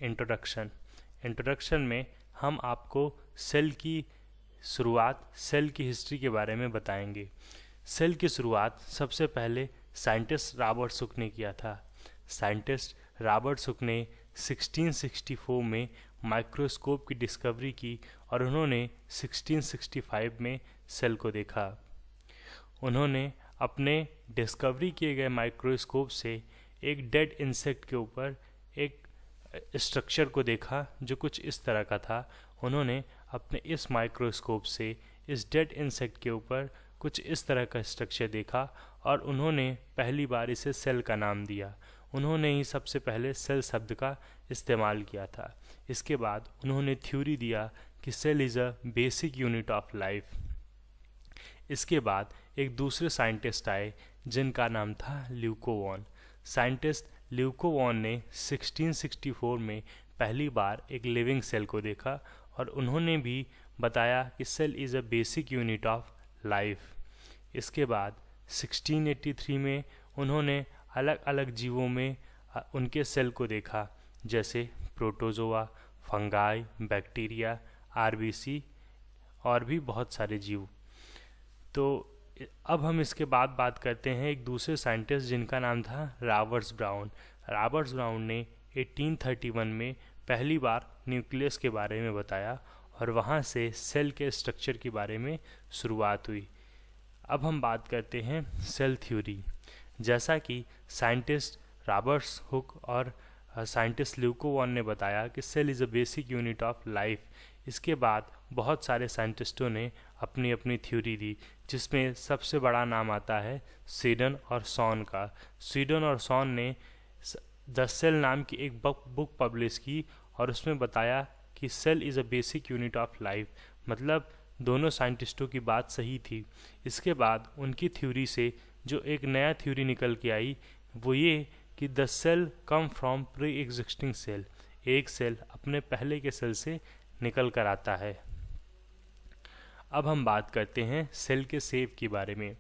Introduction. Introduction में हम आपको सेल की शुरुआत, सेल की हिस्ट्री के बारे में बताएंगे। सेल की शुरुआत सबसे पहले साइंटिस्ट रॉबर्ट हुक ने किया था। साइंटिस्ट रॉबर्ट हुक ने 1664 में माइक्रोस्कोप की डिस्कवरी की और उन्होंने 1665 में सेल को देखा। उन्होंने अपने डिस्कवरी किए गए माइक्रोस्कोप से एक डेड इंसेक्ट के ऊपर एक स्ट्रक्चर को देखा जो कुछ इस तरह का था। उन्होंने अपने इस माइक्रोस्कोप से इस डेड इंसेक्ट के ऊपर कुछ इस तरह का स्ट्रक्चर देखा और उन्होंने पहली बार इसे सेल का नाम दिया। उन्होंने ही सबसे पहले सेल शब्द का इस्तेमाल किया था। इसके बाद उन्होंने थ्योरी दिया कि cell is a basic unit of life. इसके बाद एक दूसरे साइंटिस्ट आए जिनका नाम था ल्यूकोवॉन। साइंटिस्ट ल्यूकोवॉन ने 1664 में पहली बार एक लिविंग सेल को देखा और उन्होंने भी बताया कि cell is a basic unit of life. इसके बाद 1683 में उन्होंने अलग अलग जीवों में उनके सेल को देखा, जैसे प्रोटोजोआ, फंगाई, बैक्टीरिया, आरबीसी और भी बहुत सारे जीव। तो अब हम इसके बाद बात करते हैं एक दूसरे साइंटिस्ट जिनका नाम था रॉबर्ट्स ब्राउन। रॉबर्ट्स ब्राउन ने 1831 में पहली बार न्यूक्लियस के बारे में बताया और वहाँ से सेल के स्ट्रक्चर के बारे में शुरुआत हुई। अब हम बात करते हैं सेल थ्योरी। जैसा कि साइंटिस्ट रॉबर्ट्स हुक और साइंटिस्ट ल्यूकोवॉन ने बताया कि cell is a basic unit of life. इसके बाद बहुत सारे साइंटिस्टों ने अपनी अपनी थ्योरी दी, जिसमें सबसे बड़ा नाम आता है स्वीडन और सॉन का। स्वीडन और सॉन ने द सेल नाम की एक बुक पब्लिश की और उसमें बताया कि cell is a basic unit of life. मतलब दोनों साइंटिस्टों की बात सही थी। इसके बाद उनकी थ्योरी से जो एक नया थ्योरी निकल के आई वो ये कि the cell come from pre existing cell. एक सेल अपने पहले के सेल से निकल कर आता है। अब हम बात करते हैं सेल के शेप के बारे में।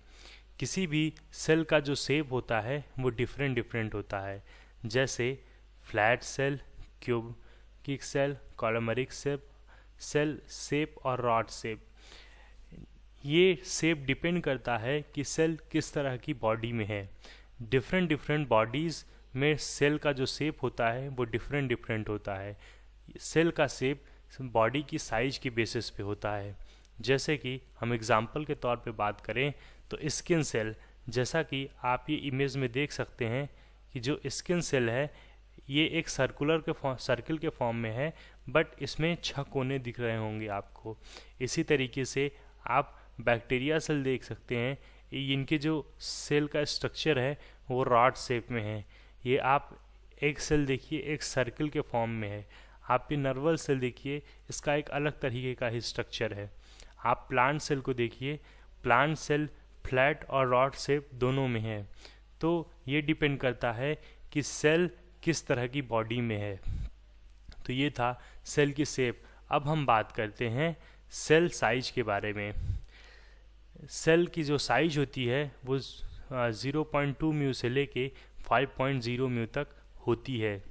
किसी भी सेल का जो शेप होता है वो डिफरेंट होता है, जैसे flat cell, cubic cell, columnar cell shape और रॉड शेप। ये शेप डिपेंड करता है कि सेल किस तरह की बॉडी में है। डिफरेंट बॉडीज़ में सेल का जो शेप होता है वो डिफरेंट होता है। सेल का शेप बॉडी की साइज की बेसिस पे होता है। जैसे कि हम एग्जांपल के तौर पे बात करें तो स्किन सेल, जैसा कि आप ये इमेज में देख सकते हैं कि जो स्किन सेल है ये एक सर्किल के फॉर्म में है, बट इसमें 6 कोने दिख रहे होंगे आपको। इसी तरीके से आप बैक्टीरिया सेल देख सकते हैं, इनके जो सेल का स्ट्रक्चर है वो रॉड शेप में है। ये आप एक सेल देखिए एक सर्किल के फॉर्म में है। आप ये नर्वल सेल देखिए, इसका एक अलग तरीके का ही स्ट्रक्चर है। आप प्लांट सेल को देखिए, प्लांट सेल फ्लैट और रॉड शेप दोनों में है। तो ये डिपेंड करता है कि सेल किस तरह की बॉडी में है। तो ये था सेल की शेप। अब हम बात करते हैं सेल साइज के बारे में। सेल की जो साइज होती है वो 0.2 म्यू से लेके 5.0 म्यू तक होती है।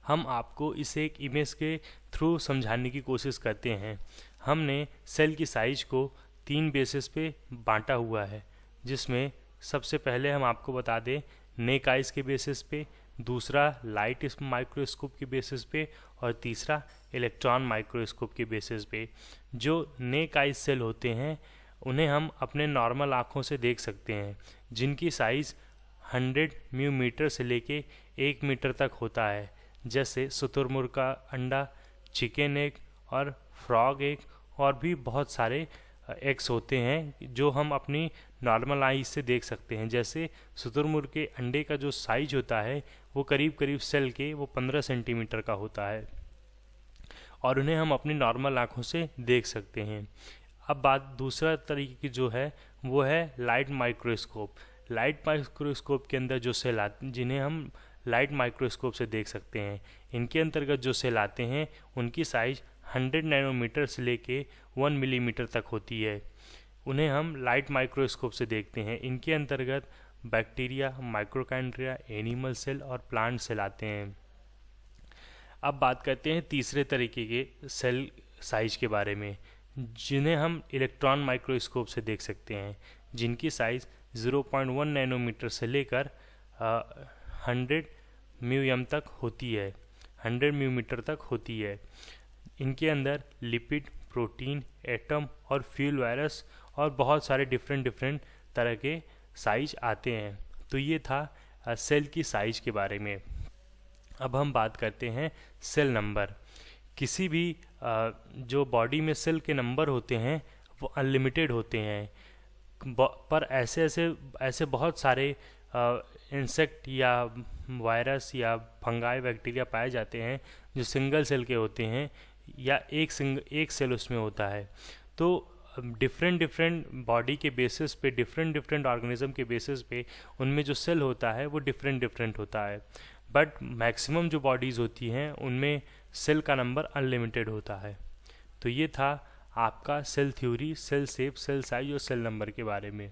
हम आपको इसे एक इमेज के थ्रू समझाने की कोशिश करते हैं। हमने सेल की साइज को 3 बेसिस पे बांटा हुआ है, जिसमें सबसे पहले हम आपको बता दें नेक आइज के बेसिस पे, दूसरा लाइट माइक्रोस्कोप के बेसिस पे और तीसरा इलेक्ट्रॉन माइक्रोस्कोप के बेसिस पे। जो नेक आइज सेल होते हैं उन्हें हम अपने नॉर्मल आँखों से देख सकते हैं, जिनकी साइज़ 100 म्यू मीटर से लेके 1 मीटर तक होता है। जैसे शुतुरमुर्ग का अंडा, चिकन एग और फ्रॉग एग और भी बहुत सारे एग्स होते हैं जो हम अपनी नॉर्मल आई से देख सकते हैं। जैसे शुतुरमुर्ग के अंडे का जो साइज होता है वो करीब सेल के वो 15 सेंटीमीटर का होता है और उन्हें हम अपनी नॉर्मल आँखों से देख सकते हैं। अब बात दूसरा तरीके की जो है वो है लाइट माइक्रोस्कोप। लाइट माइक्रोस्कोप के अंदर जो सेल आते जिन्हें हम लाइट माइक्रोस्कोप से देख सकते हैं, इनके अंतर्गत जो सेल आते हैं उनकी साइज 100 नैनोमीटर से लेके 1 मिलीमीटर तक होती है। उन्हें हम लाइट माइक्रोस्कोप से देखते हैं। इनके अंतर्गत बैक्टीरिया, माइक्रोकैंड्रिया, एनिमल सेल और प्लांट सेल आते हैं। अब बात करते हैं तीसरे तरीके के सेल साइज के बारे में, जिन्हें हम इलेक्ट्रॉन माइक्रोस्कोप से देख सकते हैं, जिनकी साइज़ 0.1 नैनोमीटर से लेकर 100 म्यूएम तक होती है, 100 म्यूमीटर तक होती है। इनके अंदर लिपिड, प्रोटीन, एटम और फ्यूल वायरस और बहुत सारे डिफरेंट तरह के साइज आते हैं। तो ये था सेल की साइज के बारे में। अब हम बात करते हैं सेल नंबर। किसी भी जो बॉडी में सेल के नंबर होते हैं वो अनलिमिटेड होते हैं, पर ऐसे बहुत सारे इंसेक्ट या वायरस या फंगाई बैक्टीरिया पाए जाते हैं जो सिंगल सेल के होते हैं या एक सेल उसमें होता है। तो डिफरेंट बॉडी के बेसिस पे, डिफरेंट ऑर्गेनिज्म के बेसिस पे उनमें जो सेल होता है वो डिफरेंट होता है। बट मैक्सिमम जो बॉडीज़ होती हैं उनमें सेल का नंबर अनलिमिटेड होता है। तो ये था आपका cell theory, cell shape, cell size और सेल नंबर के बारे में।